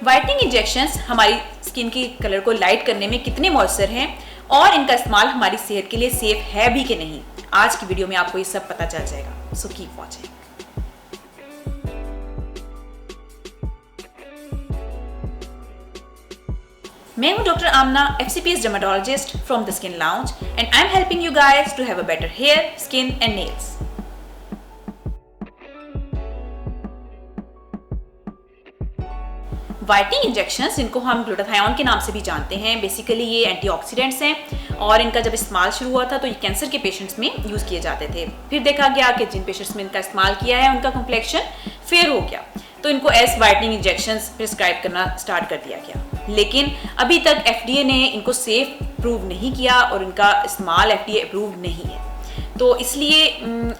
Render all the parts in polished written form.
Whitening injections हमारी skin की colour को लाइट करने में कितने मौसर हैं और इनका इस्तेमाल हमारी सेहत के लिए सेफ है भी कि नहीं, आज की वीडियो में आपको ये सब पता चल जाएगा। So keep watching. मैं हूं doctor Amna, FCPS dermatologist from the skin lounge and I am helping you guys to have a better hair, skin and nails. Whitening injections, इनको हम ग्लूटाथायोन के नाम से भी जानते हैं। बेसिकली ये एंटीऑक्सीडेंट्स हैं और इनका जब इस्तेमाल शुरू हुआ था तो ये कैंसर के पेशेंट्स में यूज़ किए जाते थे। फिर देखा गया कि जिन पेशेंट्स में इनका इस्तेमाल किया है उनका कॉम्प्लेक्शन फेयर हो गया, तो इनको एज वाइटनिंग इंजेक्शंस प्रिस्क्राइब करना स्टार्ट कर दिया गया। लेकिन अभी तक FDA ने इनको सेफ प्रूव नहीं किया और इनका इस्तेमाल FDA अप्रूव नहीं है, तो इसलिए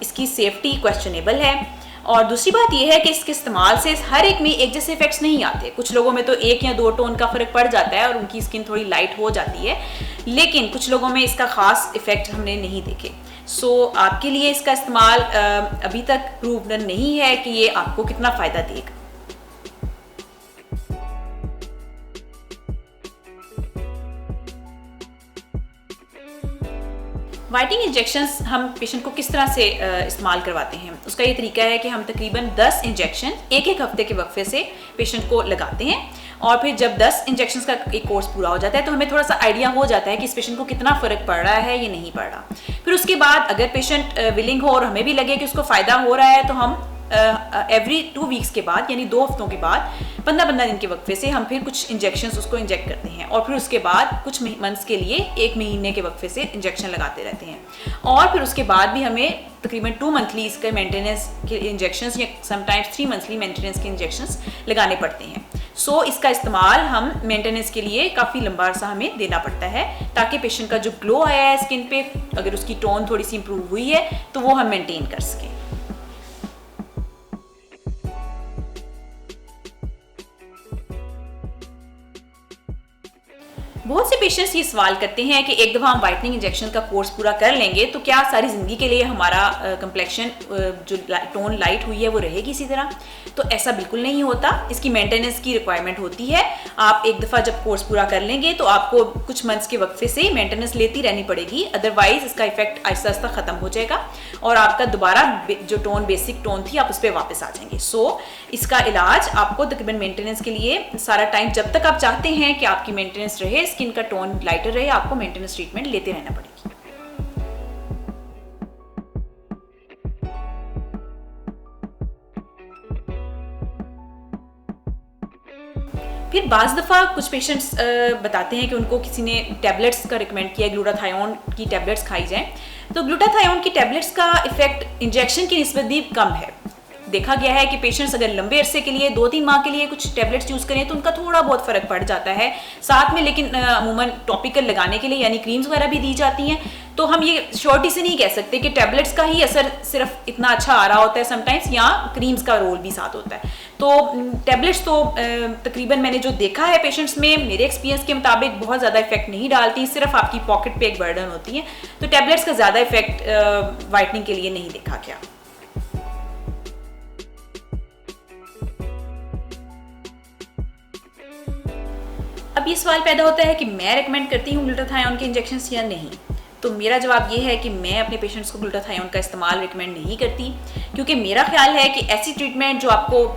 इसकी सेफ्टी क्वेश्चनेबल है। और दूसरी बात यह है कि इसके इस्तेमाल से हर एक में एक जैसे इफेक्ट्स नहीं आते। कुछ लोगों में तो 1 या 2 टोन का फर्क पड़ जाता है और उनकी स्किन थोड़ी लाइट हो जाती है, लेकिन कुछ लोगों में इसका खास इफेक्ट हमने नहीं देखे। सो आपके लिए इसका इस्तेमाल अभी तक प्रूवन नहीं है कि ये आपको कितना फ़ायदा देगा। वाइटनिंग इंजेक्शंस हम पेशेंट को किस तरह से इस्तेमाल करवाते हैं, उसका ये तरीका है कि हम तकरीबन 10 इंजेक्शन एक हफ्ते के वक्फे से पेशेंट को लगाते हैं और फिर जब 10 इंजेक्शंस का एक कोर्स पूरा हो जाता है तो हमें थोड़ा सा आइडिया हो जाता है कि इस पेशेंट को कितना फ़र्क पड़ रहा है या नहीं पड़ रहा। फिर उसके बाद अगर पेशेंट विलिंग हो और हमें भी लगे कि उसको फ़ायदा हो रहा है तो हम एवरी 2 वीक्स के बाद यानी 2 हफ्तों के बाद 15-15 दिन के वक्फे से हम फिर कुछ इंजेक्शंस उसको इंजेक्ट करते हैं और फिर उसके बाद कुछ मंथ्स के लिए 1 महीने के वक्फे से इंजेक्शन लगाते रहते हैं और फिर उसके बाद भी हमें तकरीबन 2 मंथली इसके मेंटेनेंस के इंजेक्शंस या समटाइम्स 3 मंथली मेंटेनेंस के इंजेक्शंस लगाने पड़ते हैं। सो इसका इस्तेमाल हम मेंटेनेंस के लिए काफ़ी लंबा अरसा हमें देना पड़ता है ताकि पेशेंट का जो ग्लो आया है स्किन पे, अगर उसकी टोन थोड़ी सी इंप्रूव हुई है तो वो हम मेंटेन कर सकें। बहुत से पेशेंट्स ये सवाल करते हैं कि एक दफ़ा हम वाइटनिंग इंजेक्शन का कोर्स पूरा कर लेंगे तो क्या सारी ज़िंदगी के लिए हमारा कम्प्लेक्शन जो टोन लाइट हुई है वो रहेगी इसी तरह? तो ऐसा बिल्कुल नहीं होता। इसकी मेंटेनेंस की रिक्वायरमेंट होती है। आप एक दफ़ा जब कोर्स पूरा कर लेंगे तो आपको कुछ मंथ्स के वक्फे से मेंटेनेंस लेती रहनी पड़ेगी, अदरवाइज इसका इफेक्ट आहिस्ता आहिस्ता ख़त्म हो जाएगा और आपका दोबारा जो टोन बेसिक टोन थी आप उस पर वापस आ जाएंगे। सो इसका इलाज आपको तकरीबन मेंटेनेंस के लिए सारा टाइम जब तक आप चाहते हैं कि आपकी मेंटेनेंस रहे, स्किन का टोन लाइटर रहे, आपको मेंटेनेंस ट्रीटमेंट लेते रहना पड़ेगी। फिर बाज़ दफ़ा कुछ पेशेंट्स बताते हैं कि उनको किसी ने टैबलेट्स का रिकमेंड किया, ग्लूटाथायोन की टैबलेट्स खाई जाएं। तो ग्लूटाथायोन की टैबलेट्स का इफेक्ट इंजेक्शन की निस्बत भी कम है। देखा गया है कि पेशेंट्स अगर लंबे अरसे के लिए 2-3 माह के लिए कुछ टैबलेट्स यूज़ करें तो उनका थोड़ा बहुत फ़र्क पड़ जाता है साथ में, लेकिन अमूमन टॉपिकल लगाने के लिए यानी क्रीम्स वगैरह भी दी जाती हैं। तो हम ये श्योरिटी से नहीं कह सकते कि टैबलेट्स का ही असर सिर्फ इतना अच्छा आ रहा होता है समटाइम्स, या क्रीम्स का रोल भी साथ होता है। तो टैबलेट्स तो तकरीबन मैंने जो देखा है पेशेंट्स में, मेरे एक्सपीरियंस के मुताबिक बहुत ज़्यादा इफेक्ट नहीं डालती, सिर्फ आपकी पॉकेट पे एक बर्डन होती है। तो टैबलेट्स का ज़्यादा इफेक्ट वाइटनिंग के लिए नहीं देखा गया। अब ये सवाल पैदा होता है कि मैं रेकमेंड करती हूँ ग्लूटाथायोन के इंजेक्शंस या नहीं। तो मेरा जवाब ये है कि मैं अपने पेशेंट्स को ग्लूटाथायोन का इस्तेमाल रिकमेंड नहीं करती, क्योंकि मेरा ख्याल है कि ऐसी ट्रीटमेंट जो आपको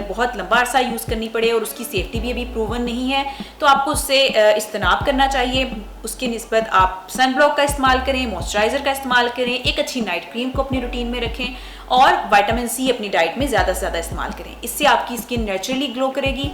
बहुत लंबा अरसा यूज़ करनी पड़े और उसकी सेफ्टी भी अभी प्रूवन नहीं है तो आपको उससे इज्तनाब करना चाहिए। उसकी निस्बत आप सन ब्लॉक का इस्तेमाल करें, मॉइस्चराइज़र का इस्तेमाल करें, एक अच्छी नाइट क्रीम को अपनी रूटीन में रखें और विटामिन C अपनी डाइट में ज़्यादा से ज़्यादा इस्तेमाल करें। इससे आपकी स्किन नेचुरली ग्लो करेगी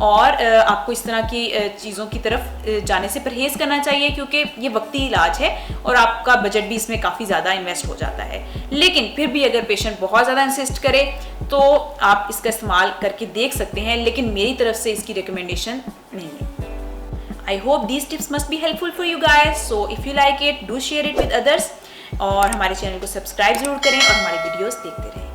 और आपको इस तरह की चीज़ों की तरफ जाने से परहेज़ करना चाहिए, क्योंकि ये वक्ती इलाज है और आपका बजट भी इसमें काफ़ी ज़्यादा इन्वेस्ट हो जाता है। लेकिन फिर भी अगर पेशेंट बहुत ज़्यादा इंसिस्ट करे तो आप इसका इस्तेमाल करके देख सकते हैं, लेकिन मेरी तरफ से इसकी रिकमेंडेशन नहीं है। I hope these tips must be helpful for you guys. So if you like it, do share it with others और हमारे चैनल को सब्सक्राइब जरूर करें और हमारी वीडियोस देखते रहें।